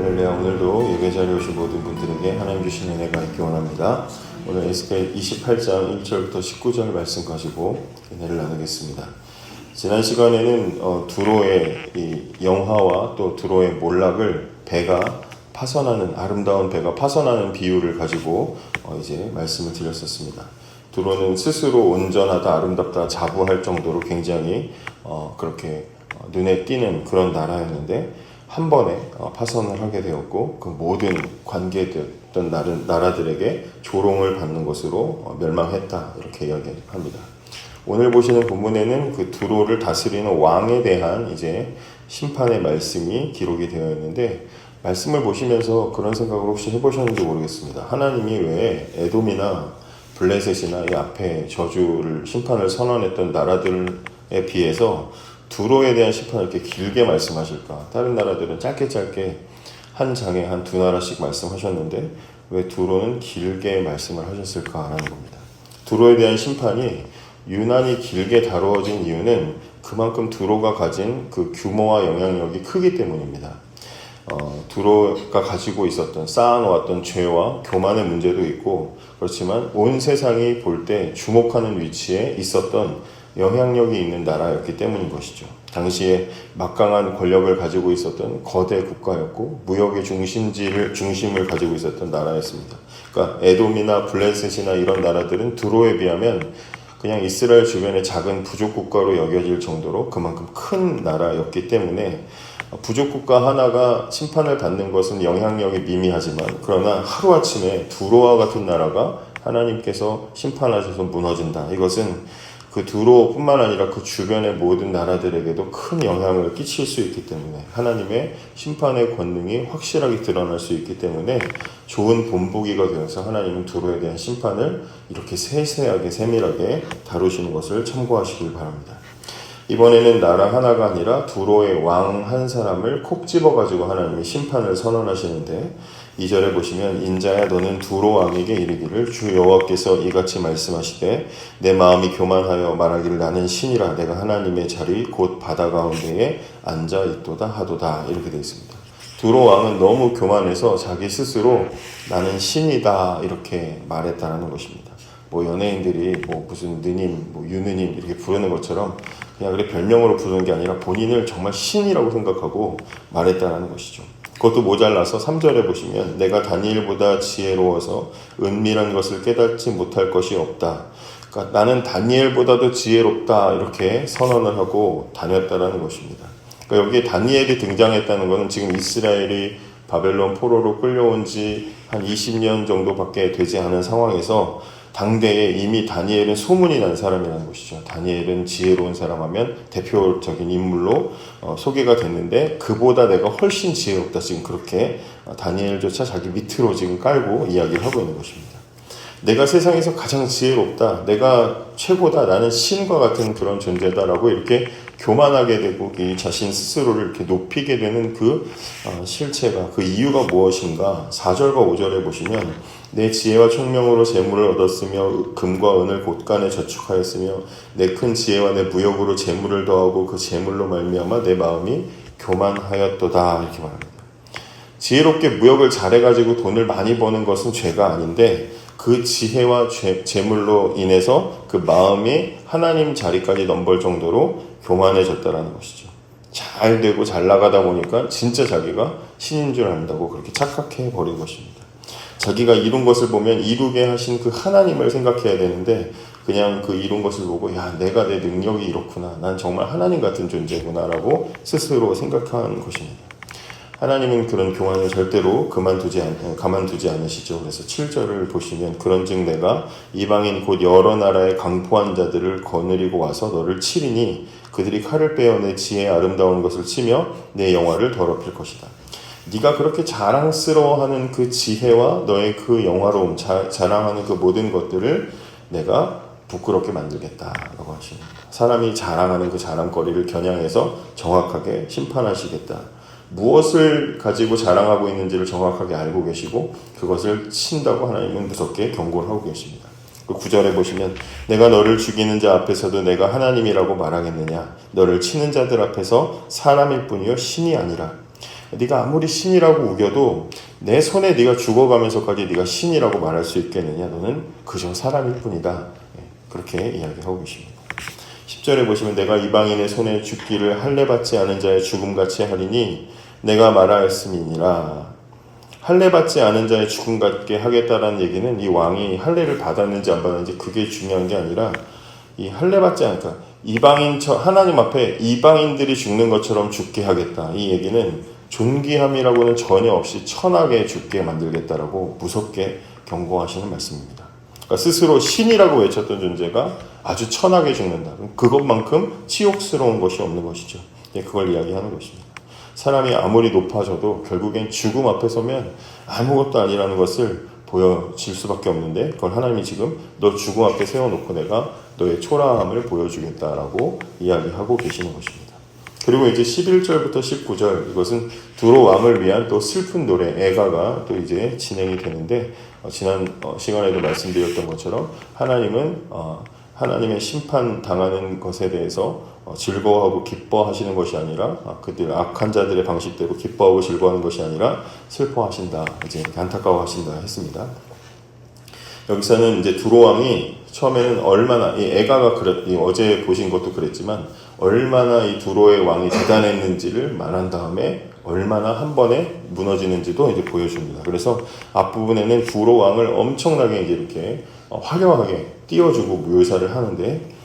할렐루야. 오늘도 예배 자리에 오신 모든 분들에게 하나님 주신 은혜가 있기 원합니다. 오늘 에스겔 28장 1절부터 19절 말씀 가지고 은혜를 나누겠습니다. 지난 시간에는 두로의 이 영화와 또 두로의 몰락을 배가 파선하는, 아름다운 배가 파선하는 비유를 가지고 이제 말씀을 드렸었습니다. 두로는 스스로 온전하다, 아름답다 자부할 정도로 굉장히 그렇게 눈에 띄는 그런 나라였는데 한 번에 파선을 하게 되었고, 그 모든 관계됐던 나라들에게 조롱을 받는 것으로 멸망했다, 이렇게 이야기합니다. 오늘 보시는 본문에는 그 두로를 다스리는 왕에 대한 이제 심판의 말씀이 기록이 되어 있는데, 말씀을 보시면서 그런 생각을 혹시 해보셨는지 모르겠습니다. 하나님이 왜 에돔이나 블레셋이나 이 앞에 저주를, 심판을 선언했던 나라들에 비해서 두로에 대한 심판을 이렇게 길게 말씀하실까? 다른 나라들은 짧게 한 장에 한 두 나라씩 말씀하셨는데 왜 두로는 길게 말씀을 하셨을까라는 겁니다. 두로에 대한 심판이 유난히 길게 다루어진 이유는 그만큼 두로가 가진 그 규모와 영향력이 크기 때문입니다. 두로가 가지고 있었던, 쌓아놓았던 죄와 교만의 문제도 있고, 그렇지만 온 세상이 볼 때 주목하는 위치에 있었던 영향력이 있는 나라였기 때문인 것이죠. 당시에 막강한 권력을 가지고 있었던 거대 국가였고, 무역의 중심을 가지고 있었던 나라였습니다. 그러니까 에돔이나 블레셋이나 이런 나라들은 두로에 비하면 그냥 이스라엘 주변의 작은 부족 국가로 여겨질 정도로 그만큼 큰 나라였기 때문에 부족 국가 하나가 심판을 받는 것은 영향력이 미미하지만, 그러나 하루아침에 두로와 같은 나라가 하나님께서 심판하셔서 무너진다. 이것은 그 두로뿐만 아니라 그 주변의 모든 나라들에게도 큰 영향을 끼칠 수 있기 때문에, 하나님의 심판의 권능이 확실하게 드러날 수 있기 때문에 좋은 본보기가 되어서 하나님은 두로에 대한 심판을 이렇게 세세하게 세밀하게 다루시는 것을 참고하시길 바랍니다. 이번에는 나라 하나가 아니라 두로의 왕 한 사람을 콕 집어가지고 하나님이 심판을 선언하시는데, 2절에 보시면 인자야 너는 두로 왕에게 이르기를 주 여호와께서 이같이 말씀하시되 내 마음이 교만하여 말하기를 나는 신이라 내가 하나님의 자리 곧 바다 가운데에 앉아 있도다 하도다, 이렇게 되어 있습니다. 두로 왕은 너무 교만해서 자기 스스로 나는 신이다 이렇게 말했다는 것입니다. 연예인들이 무슨 느님, 유느님 이렇게 부르는 것처럼 그냥 그래 별명으로 부르는 게 아니라 본인을 정말 신이라고 생각하고 말했다는 것이죠. 그것도 모자라서 3절에 보시면 내가 다니엘보다 지혜로워서 은밀한 것을 깨닫지 못할 것이 없다. 그러니까 나는 다니엘보다도 지혜롭다 이렇게 선언을 하고 다녔다는 것입니다. 그러니까 여기에 다니엘이 등장했다는 것은 지금 이스라엘이 바벨론 포로로 끌려온 지 한 20년 정도밖에 되지 않은 상황에서 당대에 이미 다니엘은 소문이 난 사람이라는 것이죠. 다니엘은 지혜로운 사람 하면 대표적인 인물로 소개가 됐는데, 그보다 내가 훨씬 지혜롭다, 지금 그렇게 다니엘조차 자기 밑으로 지금 깔고 이야기를 하고 있는 것입니다. 내가 세상에서 가장 지혜롭다, 내가 최고다, 나는 신과 같은 그런 존재다라고 이렇게 교만하게 되고 이 자신 스스로를 이렇게 높이게 되는 그 실체가, 그 이유가 무엇인가? 4절과 5절에 보시면 내 지혜와 총명으로 재물을 얻었으며 금과 은을 곳간에 저축하였으며 내 큰 지혜와 내 무역으로 재물을 더하고 그 재물로 말미암아 내 마음이 교만하였도다, 이렇게 말합니다. 지혜롭게 무역을 잘해가지고 돈을 많이 버는 것은 죄가 아닌데, 그 지혜와 재물로 인해서 그 마음이 하나님 자리까지 넘볼 정도로 교만해졌다라는 것이죠. 잘 되고 잘 나가다 보니까 진짜 자기가 신인 줄 안다고 그렇게 착각해 버린 것입니다. 자기가 이룬 것을 보면 이루게 하신 그 하나님을 생각해야 되는데, 그냥 그 이룬 것을 보고 내가 내 능력이 이렇구나, 난 정말 하나님 같은 존재구나 라고 스스로 생각하는 것입니다. 하나님은 그런 교만을 절대로 가만두지 않으시죠. 그래서 7절을 보시면 그런즉 내가 이방인 곧 여러 나라의 강포한 자들을 거느리고 와서 너를 치리니 그들이 칼을 빼어 내 지혜의 아름다운 것을 치며 내 영화를 더럽힐 것이다. 네가 그렇게 자랑스러워하는 그 지혜와 너의 그 영화로움, 자랑하는 그 모든 것들을 내가 부끄럽게 만들겠다라고 하십니다. 사람이 자랑하는 그 자랑거리를 겨냥해서 정확하게 심판하시겠다. 무엇을 가지고 자랑하고 있는지를 정확하게 알고 계시고 그것을 친다고 하나님은 무섭게 경고를 하고 계십니다. 그 9절에 보시면 내가 너를 죽이는 자 앞에서도 내가 하나님이라고 말하겠느냐, 너를 치는 자들 앞에서 사람일 뿐이요 신이 아니라. 네가 아무리 신이라고 우겨도 내 손에 네가 죽어가면서까지 네가 신이라고 말할 수 있겠느냐? 너는 그저 사람일 뿐이다. 그렇게 이야기하고 계십니다. 10절에 보시면 내가 이방인의 손에 죽기를 할례받지 않은 자의 죽음같이 하리니 내가 말하였음이니라. 할례받지 않은 자의 죽음 같게 하겠다라는 얘기는 이 왕이 할례를 받았는지 안 받았는지 그게 중요한 게 아니라 이 할례받지 않을까 이방인 하나님 앞에 이방인들이 죽는 것처럼 죽게 하겠다. 이 얘기는 존귀함이라고는 전혀 없이 천하게 죽게 만들겠다라고 무섭게 경고하시는 말씀입니다. 그러니까 스스로 신이라고 외쳤던 존재가 아주 천하게 죽는다. 그것만큼 치욕스러운 것이 없는 것이죠. 그걸 이야기하는 것입니다. 사람이 아무리 높아져도 결국엔 죽음 앞에 서면 아무것도 아니라는 것을 보여질 수밖에 없는데 그걸 하나님이 지금 너 죽음 앞에 세워놓고 내가 너의 초라함을 보여주겠다라고 이야기하고 계시는 것입니다. 그리고 이제 11절부터 19절 이것은 두로 왕을 위한 또 슬픈 노래 애가가 또 이제 진행이 되는데 지난 시간에도 말씀드렸던 것처럼 하나님은 하나님의 심판 당하는 것에 대해서 즐거워하고 기뻐하시는 것이 아니라 그들 악한 자들의 방식대로 기뻐하고 즐거워하는 것이 아니라 슬퍼하신다, 이제 안타까워하신다 했습니다. 여기서는 이제 두로 왕이 처음에는 얼마나 이 애가가 어제 보신 것도 그랬지만 얼마나 이 두로의 왕이 대단했는지를 말한 다음에 얼마나 한 번에 무너지는지도 이제 보여줍니다. 그래서 앞부분에는 두로 왕을 엄청나게 이제 이렇게 화려하게 띄워주고 묘사를 하는데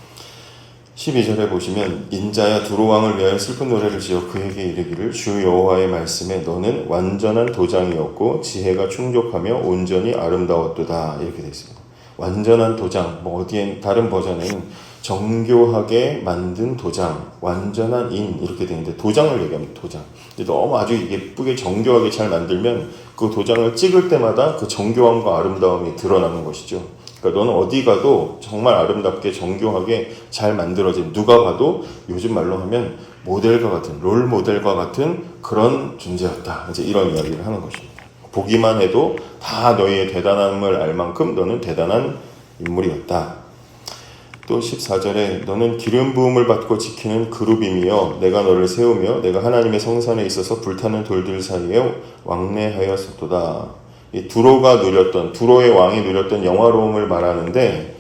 12절에 보시면 인자야 두로 왕을 위하여 슬픈 노래를 지어 그에게 이르기를 주 여호와의 말씀에 너는 완전한 도장이었고 지혜가 충족하며 온전히 아름다웠도다 이렇게 되어 있습니다. 완전한 도장, 어디엔 다른 버전에는 정교하게 만든 도장, 완전한 인 이렇게 되는데 도장을 얘기합니다. 도장. 너무 아주 예쁘게 정교하게 잘 만들면 그 도장을 찍을 때마다 그 정교함과 아름다움이 드러나는 것이죠. 그러니까 너는 어디 가도 정말 아름답게 정교하게 잘 만들어진 누가 봐도 요즘 말로 하면 모델과 같은 롤 모델과 같은 그런 존재였다. 이제 이런 이야기를 하는 것입니다. 보기만 해도 다 너희의 대단함을 알 만큼 너는 대단한 인물이었다. 또 14절에 너는 기름 부음을 받고 지키는 그룹임이여 내가 너를 세우며 내가 하나님의 성산에 있어서 불타는 돌들 사이에 왕래하였었도다. 이 두로의 왕이 누렸던 영화로움을 말하는데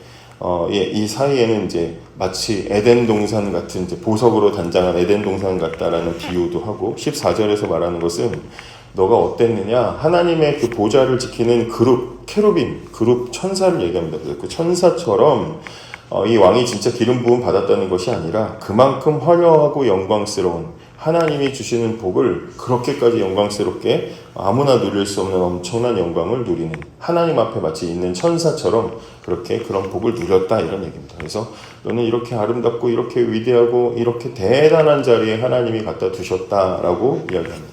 이 사이에는 이제 마치 에덴 동산 같은 이제 보석으로 단장한 에덴 동산 같다라는 비유도 하고 14절에서 말하는 것은 너가 어땠느냐 하나님의 그 보좌를 지키는 그룹 케루빔 그룹 천사를 얘기합니다. 그래서 그 천사처럼 이 왕이 진짜 기름 부음 받았다는 것이 아니라 그만큼 화려하고 영광스러운 하나님이 주시는 복을 그렇게까지 영광스럽게 아무나 누릴 수 없는 엄청난 영광을 누리는 하나님 앞에 마치 있는 천사처럼 그렇게 그런 복을 누렸다 이런 얘기입니다. 그래서 너는 이렇게 아름답고 이렇게 위대하고 이렇게 대단한 자리에 하나님이 갖다 두셨다라고 이야기합니다.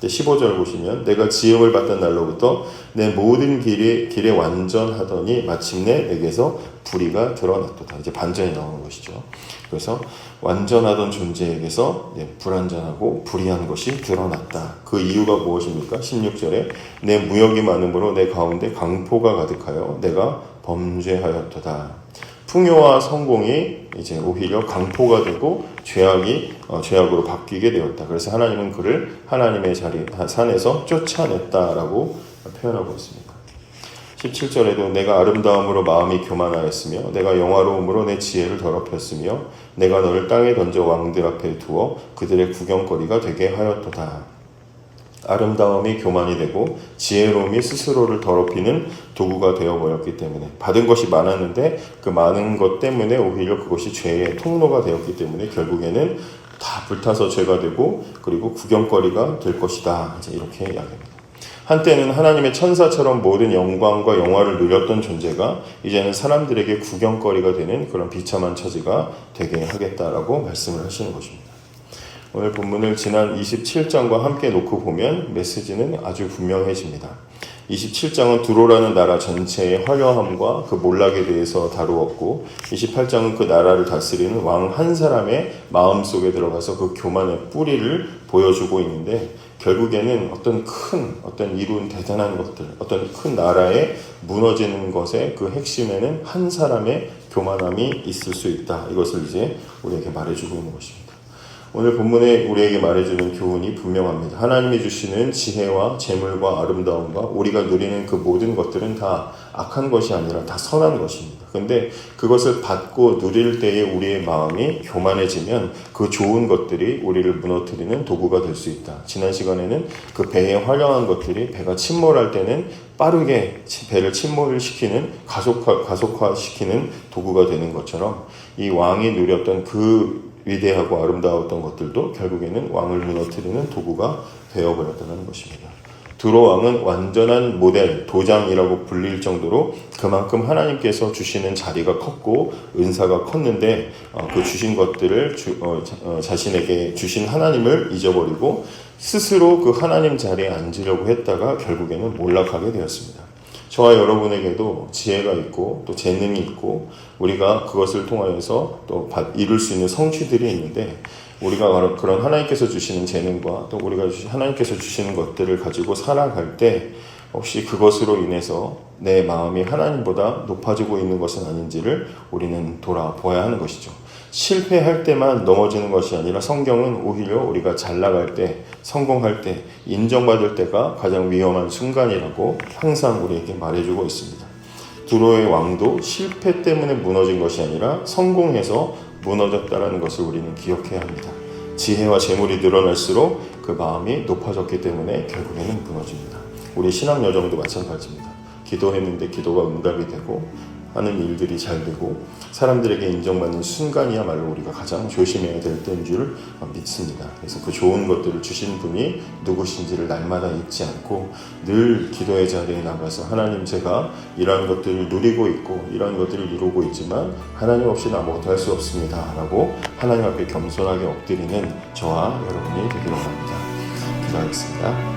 15절 보시면 내가 지음을 받던 날로부터 내 모든 길에 완전하더니 마침내 내게서 불의가 드러났도다. 이제 반전이 나오는 것이죠. 그래서 완전하던 존재에게서 불완전하고 불의한 것이 드러났다. 그 이유가 무엇입니까? 16절에 내 무역이 많음으로 내 가운데 강포가 가득하여 내가 범죄하였도다. 풍요와 성공이 이제 오히려 강포가 되고 죄악으로 바뀌게 되었다. 그래서 하나님은 그를 하나님의 산에서 쫓아냈다라고 표현하고 있습니다. 17절에도 내가 아름다움으로 마음이 교만하였으며 내가 영화로움으로 내 지혜를 더럽혔으며 내가 너를 땅에 던져 왕들 앞에 두어 그들의 구경거리가 되게 하였도다. 아름다움이 교만이 되고 지혜로움이 스스로를 더럽히는 도구가 되어버렸기 때문에 받은 것이 많았는데 그 많은 것 때문에 오히려 그것이 죄의 통로가 되었기 때문에 결국에는 다 불타서 죄가 되고 그리고 구경거리가 될 것이다. 이제 이렇게 이야기합니다. 한때는 하나님의 천사처럼 모든 영광과 영화를 누렸던 존재가 이제는 사람들에게 구경거리가 되는 그런 비참한 처지가 되게 하겠다라고 말씀을 하시는 것입니다. 오늘 본문을 지난 27장과 함께 놓고 보면 메시지는 아주 분명해집니다. 27장은 두로라는 나라 전체의 화려함과 그 몰락에 대해서 다루었고 28장은 그 나라를 다스리는 왕 한 사람의 마음속에 들어가서 그 교만의 뿌리를 보여주고 있는데 결국에는 어떤 이룬 대단한 것들, 어떤 큰 나라에 무너지는 것의 그 핵심에는 한 사람의 교만함이 있을 수 있다. 이것을 이제 우리에게 말해주고 있는 것입니다. 오늘 본문에 우리에게 말해주는 교훈이 분명합니다. 하나님이 주시는 지혜와 재물과 아름다움과 우리가 누리는 그 모든 것들은 다 악한 것이 아니라 다 선한 것입니다. 근데 그것을 받고 누릴 때에 우리의 마음이 교만해지면 그 좋은 것들이 우리를 무너뜨리는 도구가 될 수 있다. 지난 시간에는 그 배에 활용한 것들이 배가 침몰할 때는 빠르게 배를 침몰시키는 가속화시키는 도구가 되는 것처럼 이 왕이 누렸던 그 위대하고 아름다웠던 것들도 결국에는 왕을 무너뜨리는 도구가 되어버렸다는 것입니다. 두로 왕은 완전한 모델, 도장이라고 불릴 정도로 그만큼 하나님께서 주시는 자리가 컸고 은사가 컸는데 그 주신 것들을 자신에게 주신 하나님을 잊어버리고 스스로 그 하나님 자리에 앉으려고 했다가 결국에는 몰락하게 되었습니다. 저와 여러분에게도 지혜가 있고 또 재능이 있고 우리가 그것을 통하여서 또 이룰 수 있는 성취들이 있는데 우리가 그런 하나님께서 주시는 재능과 또 우리가 하나님께서 주시는 것들을 가지고 살아갈 때 혹시 그것으로 인해서 내 마음이 하나님보다 높아지고 있는 것은 아닌지를 우리는 돌아보아야 하는 것이죠. 실패할 때만 넘어지는 것이 아니라 성경은 오히려 우리가 잘 나갈 때, 성공할 때, 인정받을 때가 가장 위험한 순간이라고 항상 우리에게 말해주고 있습니다. 두로의 왕도 실패 때문에 무너진 것이 아니라 성공해서 무너졌다는 것을 우리는 기억해야 합니다. 지혜와 재물이 늘어날수록 그 마음이 높아졌기 때문에 결국에는 무너집니다. 우리 신앙 여정도 마찬가지입니다. 기도했는데 기도가 응답이 되고 하는 일들이 잘 되고 사람들에게 인정받는 순간이야말로 우리가 가장 조심해야 될 때인 줄 믿습니다. 그래서 그 좋은 것들을 주신 분이 누구신지를 날마다 잊지 않고 늘 기도의 자리에 나가서 하나님, 제가 이러한 것들을 누리고 있고 이러한 것들을 이루고 있지만 하나님 없이는 아무것도 할 수 없습니다 라고 하나님 앞에 겸손하게 엎드리는 저와 여러분이 되기를 원합니다. 기도하겠습니다.